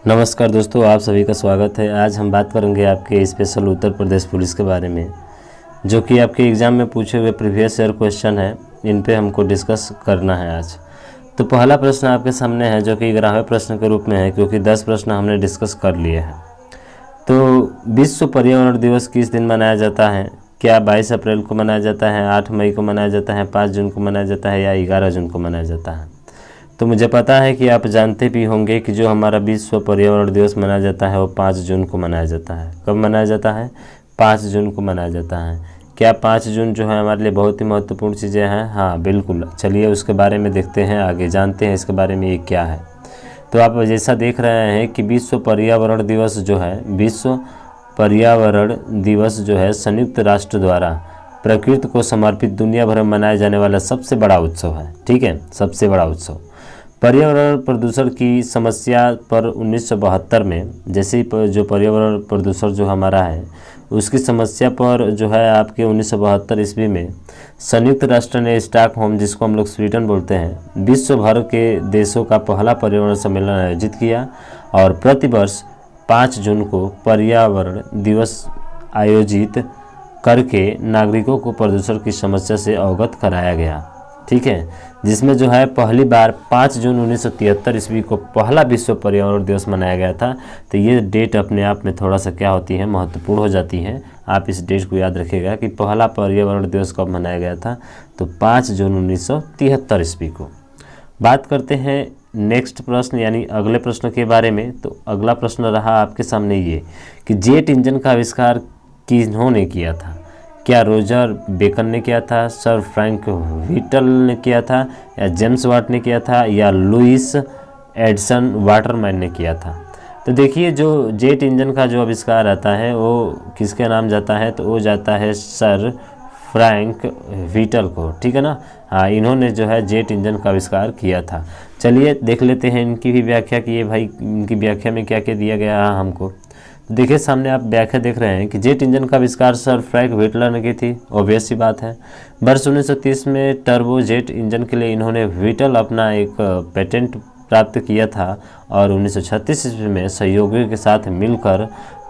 नमस्कार दोस्तों, आप सभी का स्वागत है। आज हम बात करेंगे आपके स्पेशल उत्तर प्रदेश पुलिस के बारे में, जो कि आपके एग्ज़ाम में पूछे हुए प्रीवियस ईयर क्वेश्चन है। इन पे हमको डिस्कस करना है आज। तो पहला प्रश्न आपके सामने है, जो कि 11वें प्रश्न के रूप में है, क्योंकि 10 प्रश्न हमने डिस्कस कर लिए हैं। तो विश्व पर्यावरण दिवस किस दिन मनाया जाता है? क्या 22 अप्रैल को मनाया जाता है, 8 मई को मनाया जाता है, 5 जून को मनाया जाता है, या 11 जून को मनाया जाता है? तो मुझे पता है कि आप जानते भी होंगे कि जो हमारा विश्व पर्यावरण दिवस मनाया जाता है वो 5 जून को मनाया जाता है। कब मनाया जाता है? 5 जून को मनाया जाता है। क्या 5 जून जो है हमारे लिए बहुत ही महत्वपूर्ण चीज़ें हैं? हाँ बिल्कुल। चलिए उसके बारे में देखते हैं, आगे जानते हैं इसके बारे में ये क्या है। तो आप जैसा देख रहे हैं कि विश्व पर्यावरण दिवस जो है, विश्व पर्यावरण दिवस जो है संयुक्त राष्ट्र द्वारा प्रकृति को समर्पित दुनिया भर में मनाया जाने वाला सबसे बड़ा उत्सव है। ठीक है, सबसे बड़ा उत्सव। पर्यावरण प्रदूषण की समस्या पर 1972 में, जैसे जो पर्यावरण प्रदूषण जो हमारा है उसकी समस्या पर जो है आपके 1972 ईस्वी में संयुक्त राष्ट्र ने स्टॉकहोम, जिसको हम लोग स्वीडन बोलते हैं, विश्व भर के देशों का पहला पर्यावरण सम्मेलन आयोजित किया और प्रतिवर्ष 5 जून को पर्यावरण दिवस आयोजित करके नागरिकों को प्रदूषण की समस्या से अवगत कराया गया। ठीक है, जिसमें जो है पहली बार 5 जून 1973 ईस्वी को पहला विश्व पर्यावरण दिवस मनाया गया था। तो ये डेट अपने आप में थोड़ा सा क्या होती है, महत्वपूर्ण हो जाती है। आप इस डेट को याद रखिएगा कि पहला पर्यावरण दिवस कब मनाया गया था, तो 5 जून 1973 ईस्वी को। बात करते हैं नेक्स्ट प्रश्न यानी अगले प्रश्न के बारे में। तो अगला प्रश्न रहा आपके सामने ये कि जेट इंजन का आविष्कार किन्होंने किया था? क्या रोजर बेकन ने किया था, सर फ्रैंक व्हीटल ने किया था, या जेम्स वाट ने किया था, या लुइस एडिसन वाटरमैन ने किया था? तो देखिए, जो जेट इंजन का जो आविष्कार आता है वो किसके नाम जाता है? तो वो जाता है सर फ्रैंक व्हीटल को। ठीक है ना। हाँ, इन्होंने जो है जेट इंजन का आविष्कार किया था। चलिए देख लेते हैं इनकी भी व्याख्या कि ये भाई इनकी व्याख्या में क्या क्या दिया गया है हमको। देखिए सामने आप व्याख्या देख रहे हैं कि जेट इंजन का आविष्कार सर फ्रैंक व्हीटलर ने की थी। ऑब्वियस सी बात है। वर्ष 1930 में टर्बो जेट इंजन के लिए इन्होंने व्हीटल अपना एक पेटेंट प्राप्त किया था और 1936 ईस्वी में सहयोगियों के साथ मिलकर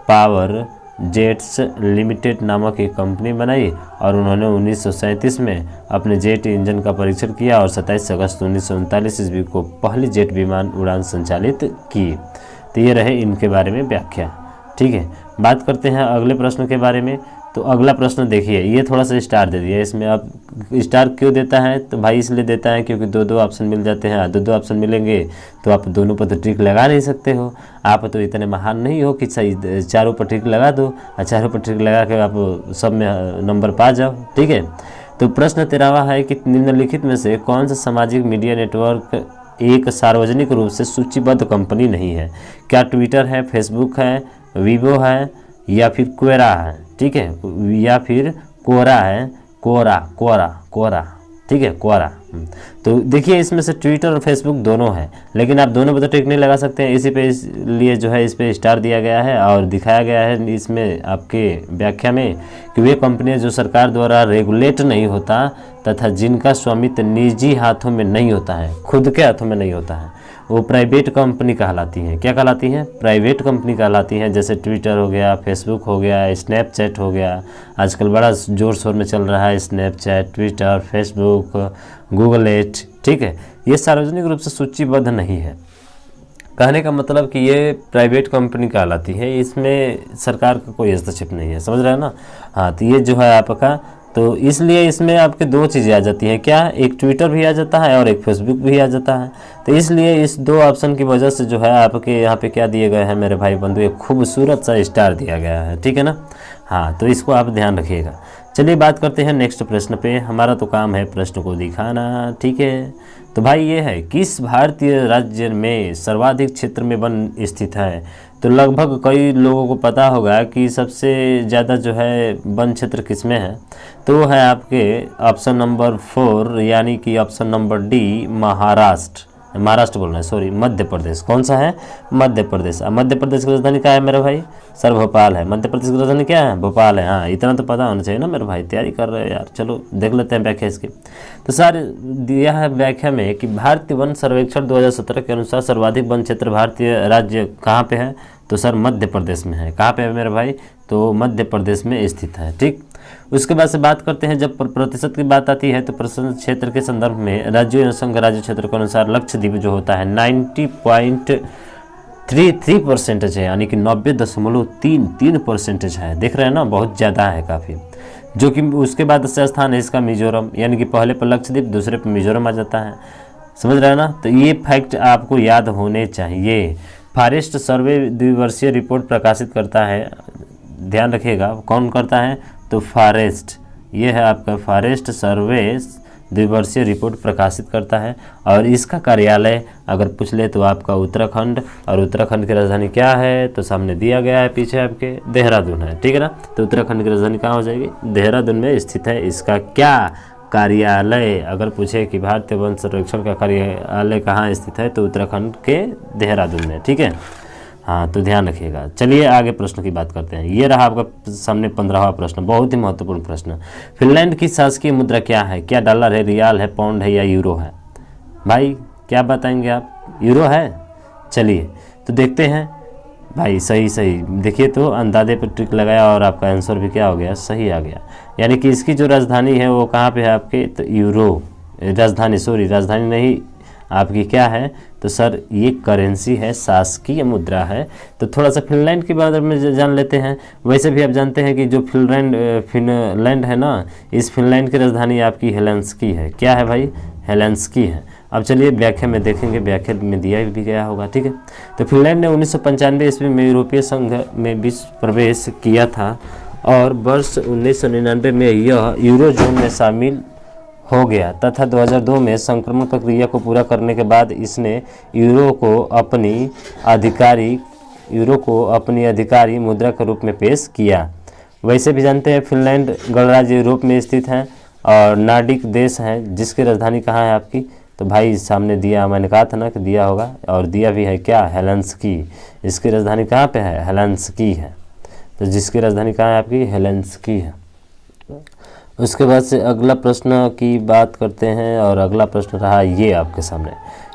पावर जेट्स लिमिटेड नामक एक कंपनी बनाई और उन्होंने 1937 में अपने जेट इंजन का परीक्षण किया और 27 अगस्त 1939 ईस्वी को पहली जेट विमान उड़ान संचालित की। तो ये रहे इनके बारे में व्याख्या। ठीक है, बात करते हैं अगले प्रश्न के बारे में। तो अगला प्रश्न देखिए, ये थोड़ा सा स्टार दे दिया इसमें। आप स्टार क्यों देता है? तो भाई इसलिए देता है क्योंकि दो ऑप्शन मिल जाते हैं। दो ऑप्शन मिलेंगे तो आप दोनों पर तो टिक लगा नहीं सकते हो। आप तो इतने महान नहीं हो कि सही चारों पर टिक लगा दो और चारों पर टिक लगा के आप सब में नंबर पा जाओ। ठीक है, तो प्रश्न 13वां है कि निम्नलिखित में से कौन सा सामाजिक मीडिया नेटवर्क एक सार्वजनिक रूप से सूचीबद्ध कंपनी नहीं है? क्या ट्विटर है, फेसबुक है, वीवो है, या फिर क्वेरा है? ठीक है, या फिर कोरा है, कोरा। ठीक है, कोरा। तो देखिए इसमें से ट्विटर और फेसबुक दोनों है, लेकिन आप दोनों पर तो टिक नहीं लगा सकते हैं। इसी पे इसलिए जो है इस पे स्टार दिया गया है और दिखाया गया है इसमें आपके व्याख्या में कि वे कंपनियां जो सरकार द्वारा रेगुलेट नहीं होता तथा जिनका स्वामित्व निजी हाथों में नहीं होता है, खुद के हाथों में नहीं होता है, वो प्राइवेट कंपनी कहलाती हैं। क्या कहलाती हैं? प्राइवेट कंपनी कहलाती हैं। जैसे ट्विटर हो गया, फेसबुक हो गया, स्नैपचैट हो गया। आजकल बड़ा जोर शोर में चल रहा है स्नैपचैट, ट्विटर, फेसबुक, गूगल एट। ठीक है, ये सार्वजनिक रूप से सूचीबद्ध नहीं है। कहने का मतलब कि ये प्राइवेट कंपनी कहलाती है, इसमें सरकार का कोई हस्तक्षेप नहीं है। समझ रहे हैं ना। हाँ, तो ये जो है आपका, तो इसलिए इसमें आपके दो चीज़ें आ जाती हैं। क्या? एक ट्विटर भी आ जाता है और एक फेसबुक भी आ जाता है। तो इसलिए इस दो ऑप्शन की वजह से जो है आपके यहाँ पे क्या दिए गए हैं मेरे भाई बंधु, एक खूबसूरत सा स्टार दिया गया है। ठीक है ना। हाँ, तो इसको आप ध्यान रखिएगा। चलिए बात करते हैं नेक्स्ट प्रश्न पे। हमारा तो काम है प्रश्न को दिखाना। ठीक है, तो भाई ये है, किस भारतीय राज्य में सर्वाधिक क्षेत्र में वन स्थित है? तो लगभग कई लोगों को पता होगा कि सबसे ज़्यादा जो है वन क्षेत्र किस में है। तो वो है आपके ऑप्शन नंबर 4 यानी कि option number D, Maharashtra. Maharashtra बोल रहे हैं, सॉरी, मध्य प्रदेश। कौन सा है? मध्य प्रदेश। अब मध्य प्रदेश की राजधानी क्या है मेरे भाई? सर भोपाल है। मध्य प्रदेश की राजधानी क्या है? भोपाल है। हाँ, इतना तो पता होना चाहिए ना मेरे भाई, तैयारी कर रहे हैं यार। चलो देख लेते हैं व्याख्या इसकी। तो सर दिया है व्याख्या में कि भारतीय वन सर्वेक्षण 2017 के अनुसार सर्वाधिक वन क्षेत्र भारतीय राज्य कहाँ पे है? तो सर मध्य प्रदेश में है। कहाँ पे है मेरे भाई? तो मध्य प्रदेश में स्थित है। ठीक, उसके बाद से बात करते हैं, जब प्रतिशत की बात आती है तो प्रतिशत क्षेत्र के संदर्भ में राज्यों संघ राज्य क्षेत्र के अनुसार लक्षद्वीप जो होता है 90.33% है, यानी कि 90.33% है। देख रहे हैं ना, बहुत ज़्यादा है काफ़ी। जो कि उसके बाद से स्थान है इसका मिजोरम, यानी कि पहले पर लक्षद्वीप, दूसरे पर मिजोरम आ जाता है। समझ रहे हैं ना? तो ये फैक्ट आपको याद होने चाहिए। फॉरेस्ट सर्वे द्विवर्षीय रिपोर्ट प्रकाशित करता है, ध्यान रखिएगा। कौन करता है? तो फॉरेस्ट, ये है आपका फॉरेस्ट सर्वे द्विवर्षीय रिपोर्ट प्रकाशित करता है। और इसका कार्यालय अगर पूछ ले तो आपका उत्तराखंड, और उत्तराखंड की राजधानी क्या है? तो सामने दिया गया है पीछे आपके, देहरादून है। ठीक है ना? तो उत्तराखंड की राजधानी कहाँ हो जाएगी? देहरादून में स्थित है इसका क्या कार्यालय? अगर पूछे कि भारतीय वन सर्वेक्षण का कार्यालय कहाँ स्थित है, तो उत्तराखंड के देहरादून में। ठीक है, हाँ, तो ध्यान रखिएगा। चलिए आगे प्रश्न की बात करते हैं। ये रहा आपका सामने 15वां प्रश्न, बहुत ही महत्वपूर्ण प्रश्न। फिनलैंड की शासकीय मुद्रा क्या है? क्या डॉलर है, रियाल है, पाउंड है या यूरो है? भाई क्या बताएंगे आप? यूरो है। चलिए तो देखते हैं भाई। सही देखिए, तो अंदाजे पर ट्रिक लगाया और आपका आंसर भी क्या हो गया? सही आ गया। यानी कि इसकी जो राजधानी है वो कहाँ पे है आपके? तो यूरो राजधानी, सॉरी राजधानी नहीं आपकी, क्या है? तो सर ये करेंसी है, शासकीय मुद्रा है। तो थोड़ा सा फिनलैंड के बारे में जान लेते हैं। वैसे भी आप जानते हैं कि जो फिनलैंड है ना, इस फिनलैंड की राजधानी आपकी हेलेंस्की है। क्या है भाई? हेलेंस्की है। अब चलिए व्याख्या में देखेंगे, व्याख्या में दिया भी गया होगा। ठीक है, तो फिनलैंड ने 1995 ईस्वी में यूरोपीय संघ में विश्व प्रवेश किया था और वर्ष 1999 में यह यूरोजोन में शामिल हो गया तथा 2002 में संक्रमण प्रक्रिया को पूरा करने के बाद इसने यूरो को अपनी आधिकारिक मुद्रा के रूप में पेश किया। वैसे भी जानते हैं फिनलैंड गणराज्य यूरोप में स्थित है और नॉर्डिक देश है, जिसकी राजधानी कहाँ है आपकी? तो भाई सामने दिया, मैंने कहा था ना कि दिया होगा, और दिया भी है क्या? हेलेंस्की। इसकी राजधानी कहाँ पे है? हेलेंस्की है। तो जिसकी राजधानी कहाँ है आपकी? हेलेंस्की है। उसके बाद से अगला प्रश्न की बात करते हैं, और अगला प्रश्न रहा ये आपके सामने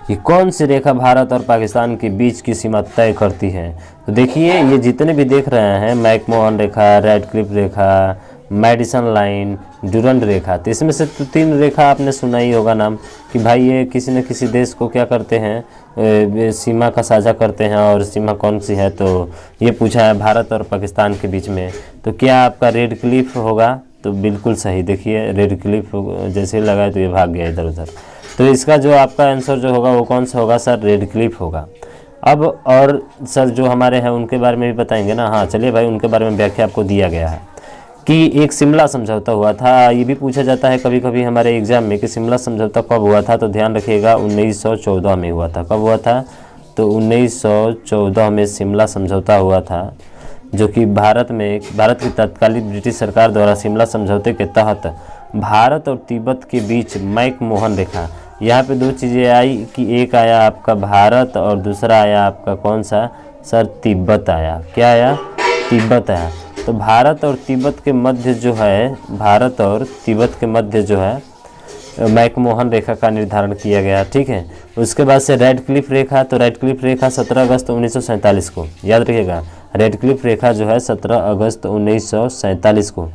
कि कौन सी रेखा भारत और पाकिस्तान के बीच की सीमा तय करती है? तो देखिए, ये जितने भी देख रहे हैं, मैकमोहन रेखा, रेडक्लिफ रेखा, मैडिसन लाइन, डुरंड रेखा, तो इसमें से तो 3 रेखा आपने सुना ही होगा नाम कि भाई ये किसी न किसी देश को क्या करते हैं, सीमा का साझा करते हैं। और सीमा कौन सी है? तो ये पूछा है भारत और पाकिस्तान के बीच में। तो क्या आपका रेडक्लिफ होगा? तो बिल्कुल सही। देखिए रेडक्लिफ जैसे लगाए तो ये भाग गया इधर उधर। तो इसका जो आपका आंसर जो होगा वो कौन सा होगा? सर रेडक्लिफ होगा। अब और सर जो हमारे हैं उनके बारे में भी बताएंगे ना। हाँ चलिए भाई, उनके बारे में व्याख्या आपको दिया गया है कि एक शिमला समझौता हुआ था। ये भी पूछा जाता है कभी कभी हमारे एग्जाम में कि शिमला समझौता कब हुआ था? तो ध्यान रखिएगा 1914 में हुआ था। कब हुआ था? तो 1914 में शिमला समझौता हुआ था, जो कि भारत की तत्कालीन ब्रिटिश सरकार द्वारा शिमला समझौते के तहत भारत और तिब्बत के बीच मैकमोहन रेखा, यहाँ पे 2 चीज़ें आई कि एक आया आपका भारत और दूसरा आया आपका कौन सा? सर तिब्बत आया। क्या आया? तिब्बत आया। तो भारत और तिब्बत के मध्य जो है मैकमोहन रेखा का निर्धारण किया गया। ठीक है, उसके बाद से रेडक्लिफ रेखा। तो रेडक्लिफ रेखा 17 अगस्त 1947 को, याद रखिएगा, रेडक्लिफ रेखा जो है 17 अगस्त 1947 को।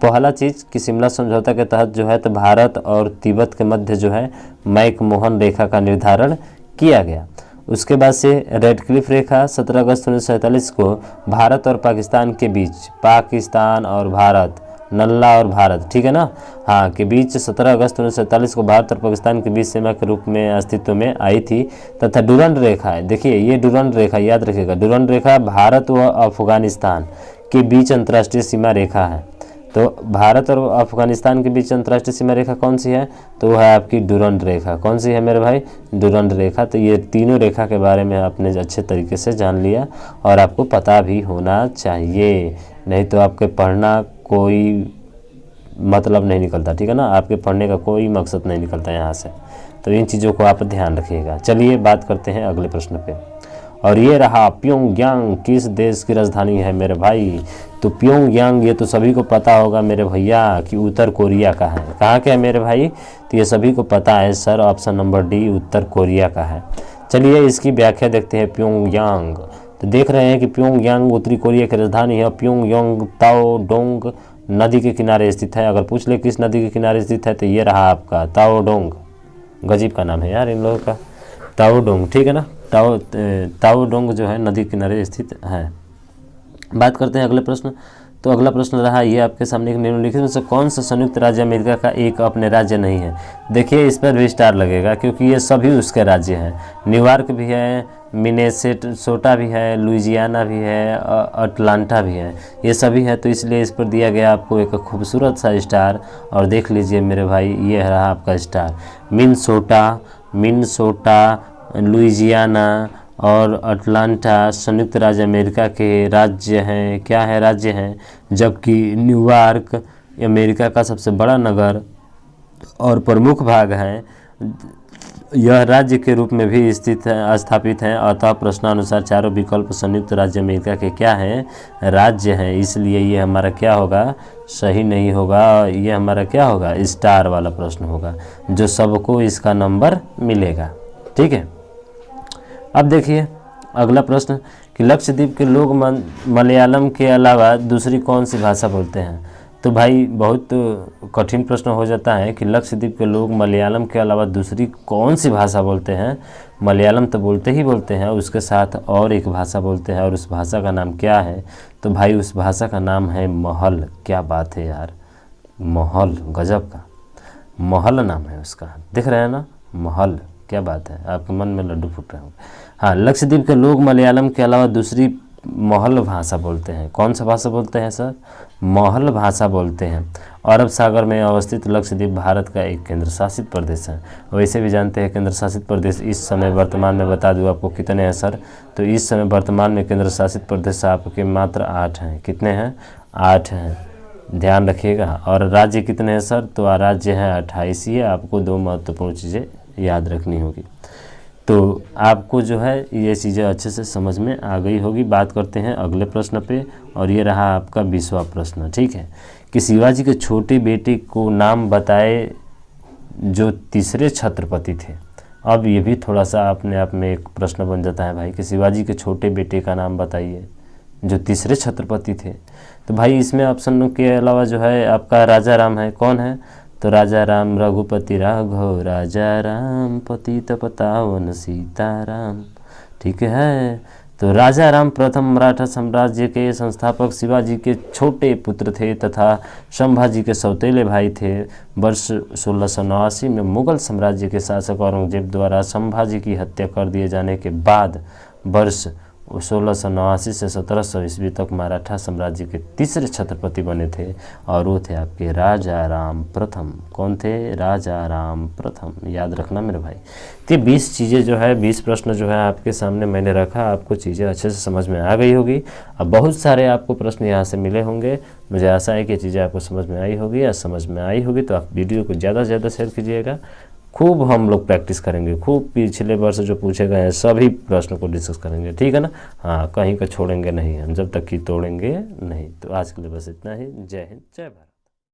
पहला चीज़ कि शिमला समझौता के तहत जो है तो भारत और तिब्बत के मध्य जो है मैकमोहन रेखा का निर्धारण किया गया। उसके बाद से रेडक्लिफ रेखा 17 अगस्त 1947 को भारत और पाकिस्तान के बीच, पाकिस्तान और भारत, नल्ला और भारत, ठीक है ना, हाँ, के बीच 17 अगस्त 1947 को भारत और पाकिस्तान के बीच सीमा के रूप में अस्तित्व में आई थी। तथा डुरंड रेखा है। देखिए ये डुरंड रेखा याद रखिएगा, डुरंड रेखा भारत व अफगानिस्तान के बीच अंतर्राष्ट्रीय सीमा रेखा है। तो भारत और अफगानिस्तान के बीच अंतर्राष्ट्रीय सीमा रेखा कौन सी है? तो वह है आपकी डुरंड रेखा। कौन सी है मेरे भाई? डुरंड रेखा। तो ये तीनों रेखा के बारे में आपने अच्छे तरीके से जान लिया और आपको पता भी होना चाहिए, नहीं तो आपके पढ़ना कोई मतलब नहीं निकलता, ठीक है ना, आपके पढ़ने का कोई मकसद नहीं निकलता यहाँ से। तो इन चीज़ों को आप ध्यान रखिएगा। चलिए बात करते हैं अगले प्रश्न पे। और ये रहा प्योंगयांग किस देश की राजधानी है मेरे भाई। तो प्योंगयांग ये तो सभी को पता होगा मेरे भैया कि उत्तर कोरिया का है। कहाँ का है मेरे भाई, तो ये सभी को पता है सर, ऑप्शन नंबर डी उत्तर कोरिया का है। चलिए इसकी व्याख्या देखते हैं। प्योंगयांग, तो देख रहे हैं कि प्योंगयांग उत्तरी कोरिया की राजधानी है। प्योंगयांग ताओडोंग नदी के किनारे स्थित है। अगर पूछ ले किस नदी के किनारे स्थित है तो ये रहा आपका ताओडोंग। गजीब का नाम है यार इन लोगों का, ताओडोंग, ठीक है ना। ताओडोंग जो है नदी किनारे स्थित है। बात करते हैं अगले प्रश्न। तो अगला प्रश्न रहा ये आपके सामने कि निम्नलिखित में से कौन सा संयुक्त राज्य अमेरिका का एक अपने राज्य नहीं है। देखिए इस पर भी स्टार लगेगा क्योंकि ये सभी उसके राज्य हैं। न्यूयॉर्क भी है, मिनेसोटा भी है, लुइजियाना भी है, अटलांटा भी है, ये सभी है। तो इसलिए इस पर दिया गया आपको एक खूबसूरत सा स्टार। और देख लीजिए मेरे भाई ये रहा आपका स्टार। मिनेसोटा, लुइजियाना और अटलांटा संयुक्त राज्य अमेरिका के राज्य हैं। क्या है, राज्य हैं। जबकि न्यूयॉर्क अमेरिका का सबसे बड़ा नगर और प्रमुख भाग है, यह राज्य के रूप में भी स्थापित है। अतः प्रश्नानुसार चारों विकल्प संयुक्त राज्य अमेरिका के क्या हैं, राज्य हैं। इसलिए ये हमारा क्या होगा, सही नहीं होगा। ये हमारा क्या होगा, स्टार वाला प्रश्न होगा जो सबको इसका नंबर मिलेगा। ठीक है। अब देखिए अगला प्रश्न कि लक्षद्वीप के लोग मलयालम के अलावा दूसरी कौन सी भाषा बोलते हैं। तो भाई बहुत कठिन प्रश्न हो जाता है कि लक्षद्वीप के लोग मलयालम के अलावा दूसरी कौन सी भाषा बोलते हैं। मलयालम तो बोलते हैं, उसके साथ और एक भाषा बोलते हैं। और उस भाषा का नाम क्या है, तो भाई उस भाषा का नाम है महल। क्या बात है यार, महल, गजब का महल नाम है उसका। दिख रहा है ना, महल, क्या बात है, आपके मन में लड्डू फूट रहे होंगे। हाँ, लक्षद्वीप के लोग मलयालम के अलावा दूसरी महल भाषा बोलते हैं। कौन सा भाषा बोलते हैं सर, महल भाषा बोलते हैं। अरब सागर में अवस्थित लक्षद्वीप भारत का एक केंद्र शासित प्रदेश है। वैसे भी जानते हैं केंद्र शासित प्रदेश इस समय वर्तमान में बता दूँ आपको कितने हैं सर, तो इस समय वर्तमान में केंद्र शासित प्रदेश आपके मात्र 8 हैं। कितने हैं, 8 हैं, ध्यान रखिएगा। और राज्य कितने हैं सर, तो राज्य हैं 28 ही है। आपको 2 महत्वपूर्ण चीज़ें याद रखनी होगी, तो आपको जो है ये चीज़ें अच्छे से समझ में आ गई होगी। बात करते हैं अगले प्रश्न पे। और ये रहा आपका 20वां प्रश्न। ठीक है, कि शिवाजी के छोटे बेटे को नाम बताए जो तीसरे छत्रपति थे। अब ये भी थोड़ा सा अपने आप में एक प्रश्न बन जाता है भाई कि शिवाजी के छोटे बेटे का नाम बताइए जो तीसरे छत्रपति थे। तो भाई इसमें ऑप्शन के अलावा जो है आपका राजा राम है। कौन है, तो राजा राम रघुपति राघव, राजा राम पतित पावन सीताराम। ठीक है, तो राजा राम प्रथम मराठा साम्राज्य के संस्थापक शिवाजी के छोटे पुत्र थे तथा संभाजी के सौतेले भाई थे। वर्ष 1689 में मुगल साम्राज्य के शासक औरंगजेब द्वारा संभाजी की हत्या कर दिए जाने के बाद वर्ष 1689 से 1700 ईस्वी तक मराठा साम्राज्य के तीसरे छत्रपति बने थे। और वो थे आपके राजा राम प्रथम। कौन थे, राजा राम प्रथम, याद रखना मेरे भाई। तो 20 चीज़ें जो है, 20 प्रश्न जो है आपके सामने मैंने रखा। आपको चीज़ें अच्छे से समझ में आ गई होगी। अब बहुत सारे आपको प्रश्न यहाँ से मिले होंगे। मुझे आशा है कि चीज़ें आपको समझ में आई होगी। या समझ में आई होगी तो आप वीडियो को ज़्यादा से ज़्यादा शेयर कीजिएगा। खूब हम लोग प्रैक्टिस करेंगे, खूब पिछले वर्ष जो पूछे गए हैं सभी प्रश्न को डिस्कस करेंगे। ठीक है ना, हाँ, कहीं का छोड़ेंगे नहीं हम जब तक कि तोड़ेंगे नहीं। तो आज के लिए बस इतना ही। जय हिंद, जय भारत।